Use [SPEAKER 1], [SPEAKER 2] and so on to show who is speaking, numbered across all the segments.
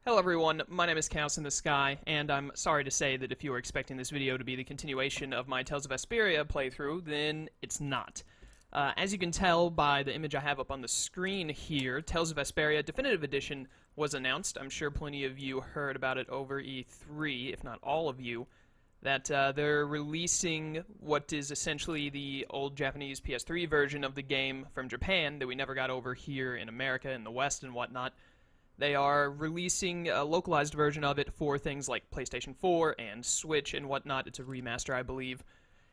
[SPEAKER 1] Hello everyone, my name is Chaos in the Sky, and I'm sorry to say that if you were expecting this video to be the continuation of my Tales of Vesperia playthrough, then it's not. As you can tell by the image I have up on the screen here, Tales of Vesperia Definitive Edition was announced. I'm sure plenty of you heard about it over E3, if not all of you, that they're releasing what is essentially the old Japanese PS3 version of the game from Japan that we never got over here in America, in the West and whatnot. They are releasing a localized version of it for things like PlayStation 4 and Switch and whatnot. It's a remaster, I believe.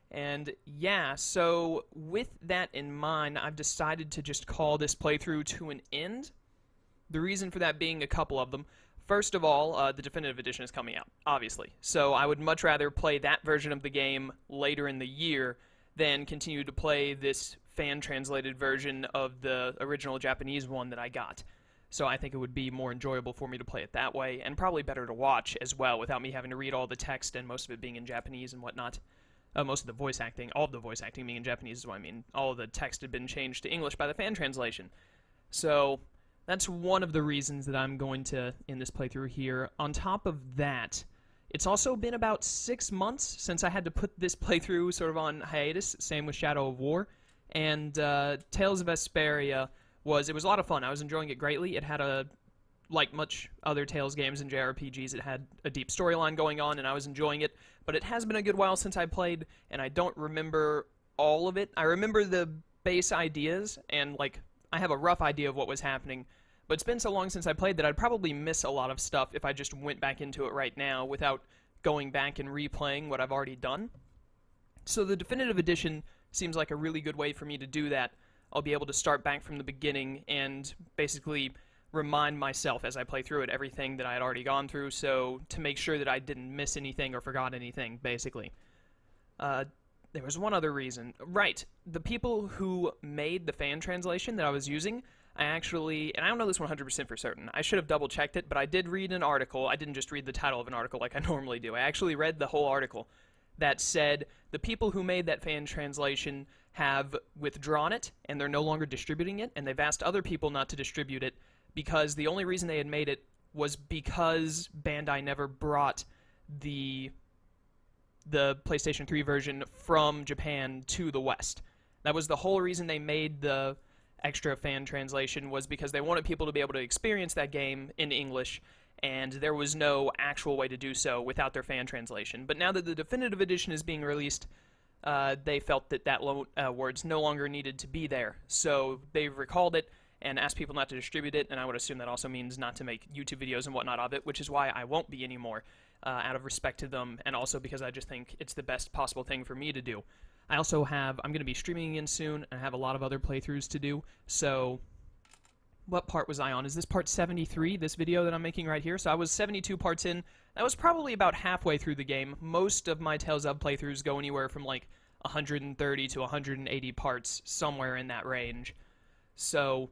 [SPEAKER 1] And yeah, so with that in mind, I've decided to just call this playthrough to an end. The reason for that being a couple of them. First of all, the Definitive Edition is coming out, obviously. So I would much rather play that version of the game later in the year than continue to play this fan-translated version of the original Japanese one that I got. So I think it would be more enjoyable for me to play it that way, and probably better to watch as well, without me having to read all the text and most of it being in Japanese and whatnot. Most of the voice acting, all of the voice acting being in Japanese is what I mean. All of the text had been changed to English by the fan translation. So that's one of the reasons that I'm going to end this playthrough here. On top of that, it's also been about 6 months since I had to put this playthrough sort of on hiatus, same with Shadow of War, and Tales of Vesperia it was a lot of fun. I was enjoying it greatly. It had like much other Tales games and JRPGs, it had a deep storyline going on, and I was enjoying it. But it has been a good while since I played, and I don't remember all of it. I remember the base ideas, and like I have a rough idea of what was happening. But it's been so long since I played that I'd probably miss a lot of stuff if I just went back into it right now without going back and replaying what I've already done. So the Definitive Edition seems like a really good way for me to do that. I'll be able to start back from the beginning and basically remind myself as I play through it everything that I had already gone through, so to make sure that I didn't miss anything or forgot anything, basically. There was one other reason. Right, the people who made the fan translation that I was using, and I don't know this 100% for certain. I should have double-checked it, but I did read an article. I didn't just read the title of an article like I normally do. I actually read the whole article that said the people who made that fan translation have withdrawn it, and they're no longer distributing it, and they've asked other people not to distribute it because the only reason they had made it was because Bandai never brought the PlayStation 3 version from Japan to the West. That was the whole reason they made the extra fan translation, was because they wanted people to be able to experience that game in English, and there was no actual way to do so without their fan translation. But now that the Definitive Edition is being released, they felt that words no longer needed to be there. So they've recalled it and asked people not to distribute it, and I would assume that also means not to make YouTube videos and whatnot of it, which is why I won't be anymore, out of respect to them, and also because I just think it's the best possible thing for me to do. I also I'm going to be streaming again soon, and I have a lot of other playthroughs to do, so what part was I on? Is this part 73, this video that I'm making right here? So I was 72 parts in. That was probably about halfway through the game. Most of my Tales of playthroughs go anywhere from like 130 to 180 parts, somewhere in that range. So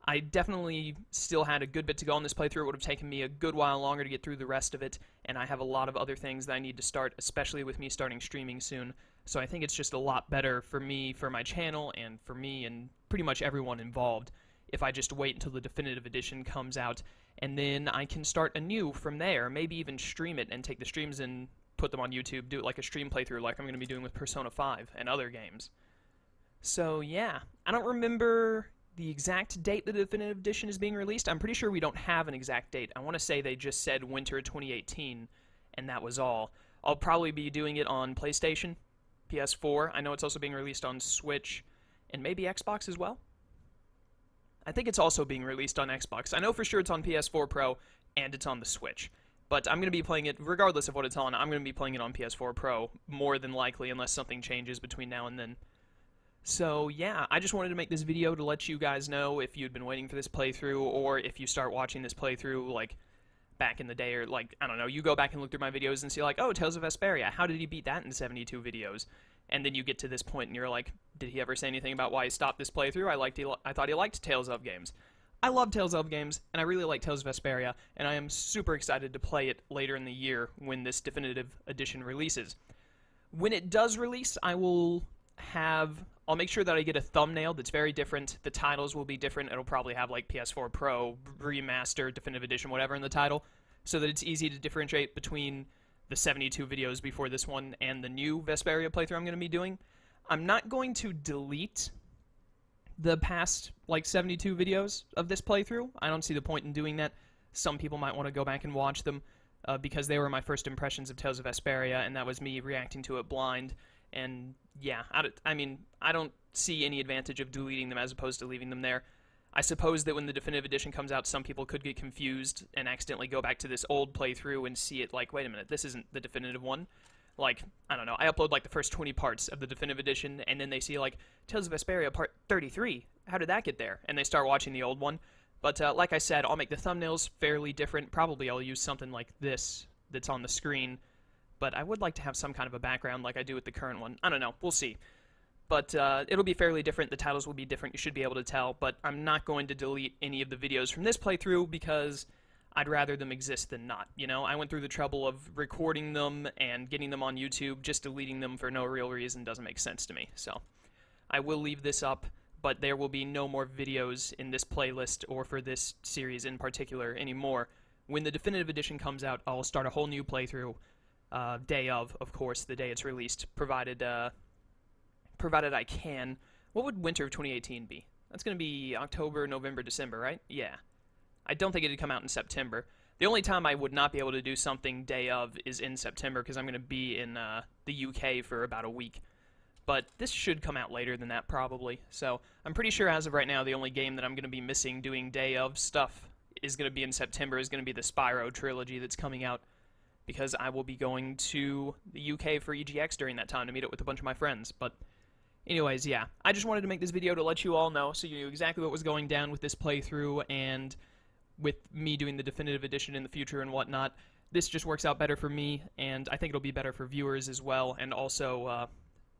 [SPEAKER 1] I definitely still had a good bit to go on this playthrough. It would have taken me a good while longer to get through the rest of it, and I have a lot of other things that I need to start, especially with me starting streaming soon. So I think it's just a lot better for me, for my channel, and for me and pretty much everyone involved if I just wait until the Definitive Edition comes out, and then I can start anew from there, maybe even stream it and take the streams and put them on YouTube, do it like a stream playthrough like I'm going to be doing with Persona 5 and other games. So yeah, I don't remember the exact date the Definitive Edition is being released. I'm pretty sure we don't have an exact date. I want to say they just said winter 2018, and that was all. I'll probably be doing it on PlayStation, PS4. I know it's also being released on Switch, and maybe Xbox as well. I think it's also being released on Xbox. I know for sure it's on PS4 Pro, and it's on the Switch. But I'm going to be playing it, regardless of what it's on, I'm going to be playing it on PS4 Pro, more than likely, unless something changes between now and then. So yeah, I just wanted to make this video to let you guys know if you'd been waiting for this playthrough, or if you start watching this playthrough, like, back in the day, or like, I don't know, you go back and look through my videos and see like, oh, Tales of Vesperia, how did he beat that in 72 videos? And then you get to this point and you're like, did he ever say anything about why he stopped this playthrough? I thought he liked Tales of games. I love Tales of games, and I really like Tales of Vesperia, and I am super excited to play it later in the year when this Definitive Edition releases. When it does release, I'll make sure that I get a thumbnail that's very different. The titles will be different. It'll probably have like PS4 Pro, Remaster, Definitive Edition, whatever in the title. so that it's easy to differentiate between the 72 videos before this one and the new Vesperia playthrough I'm going to be doing. I'm not going to delete the past, like, 72 videos of this playthrough. I don't see the point in doing that. Some people might want to go back and watch them, because they were my first impressions of Tales of Vesperia, and that was me reacting to it blind. And yeah, I don't see any advantage of deleting them as opposed to leaving them there. I suppose that when the definitive edition comes out, some people could get confused and accidentally go back to this old playthrough and see it like, wait a minute, this isn't the definitive one. Like, I don't know, I upload like the first 20 parts of the definitive edition, and then they see like, Tales of Vesperia part 33, how did that get there? And they start watching the old one. But like I said, I'll make the thumbnails fairly different. Probably I'll use something like this that's on the screen. But I would like to have some kind of a background like I do with the current one. I don't know, we'll see. But it'll be fairly different, the titles will be different, you should be able to tell, but I'm not going to delete any of the videos from this playthrough because I'd rather them exist than not, you know? I went through the trouble of recording them and getting them on YouTube. Just deleting them for no real reason doesn't make sense to me, so I will leave this up, but there will be no more videos in this playlist or for this series in particular anymore. When the definitive edition comes out, I'll start a whole new playthrough, day of course, the day it's released, provided I can. What would winter of 2018 be? That's going to be October, November, December, right? Yeah. I don't think it'd come out in September. The only time I would not be able to do something day of is in September, because I'm going to be in the UK for about a week. But this should come out later than that, probably. So I'm pretty sure as of right now, the only game that I'm going to be missing doing day of stuff is going to be in September, is going to be the Spyro trilogy that's coming out, because I will be going to the UK for EGX during that time to meet up with a bunch of my friends. But anyways, yeah, I just wanted to make this video to let you all know so you knew exactly what was going down with this playthrough and with me doing the definitive edition in the future and whatnot. This just works out better for me, and I think it'll be better for viewers as well, and also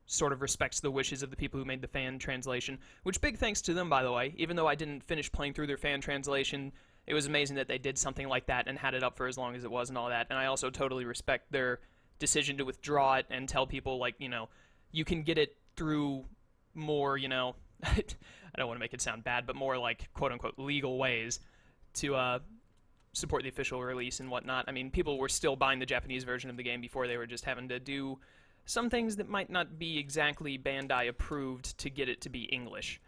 [SPEAKER 1] sort of respects the wishes of the people who made the fan translation, which big thanks to them, by the way. Even though I didn't finish playing through their fan translation, it was amazing that they did something like that and had it up for as long as it was and all that, and I also totally respect their decision to withdraw it and tell people, like, you know, you can get it through more, you know, I don't want to make it sound bad, but more like quote-unquote legal ways to support the official release and whatnot. I mean, people were still buying the Japanese version of the game before. They were just having to do some things that might not be exactly Bandai approved to get it to be English.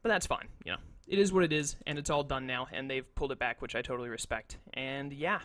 [SPEAKER 1] But that's fine, you know. It is what it is, and it's all done now, and they've pulled it back, which I totally respect. And yeah,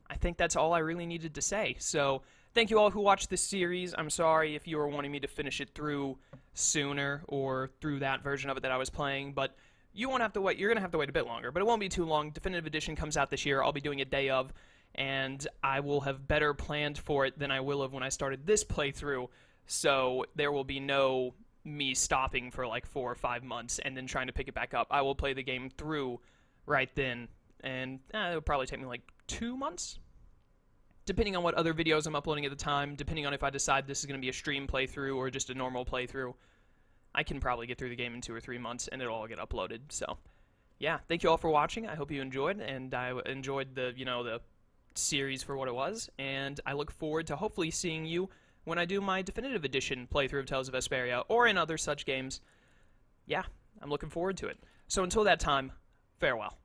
[SPEAKER 1] I think that's all I really needed to say. So thank you all who watched this series. I'm sorry if you were wanting me to finish it through sooner or through that version of it that I was playing, but you won't have to wait. You're going to have to wait a bit longer, but it won't be too long. Definitive Edition comes out this year. I'll be doing a day of, and I will have better planned for it than I will have when I started this playthrough, so there will be no me stopping for like 4 or 5 months and then trying to pick it back up. I will play the game through right then, and it'll probably take me like 2 months, depending on what other videos I'm uploading at the time, depending on if I decide this is going to be a stream playthrough or just a normal playthrough. I can probably get through the game in 2 or 3 months, and it'll all get uploaded. So, yeah, thank you all for watching. I hope you enjoyed, and I enjoyed the, you know, the series for what it was, and I look forward to hopefully seeing you when I do my Definitive Edition playthrough of Tales of Vesperia, or in other such games. Yeah, I'm looking forward to it. So until that time, farewell.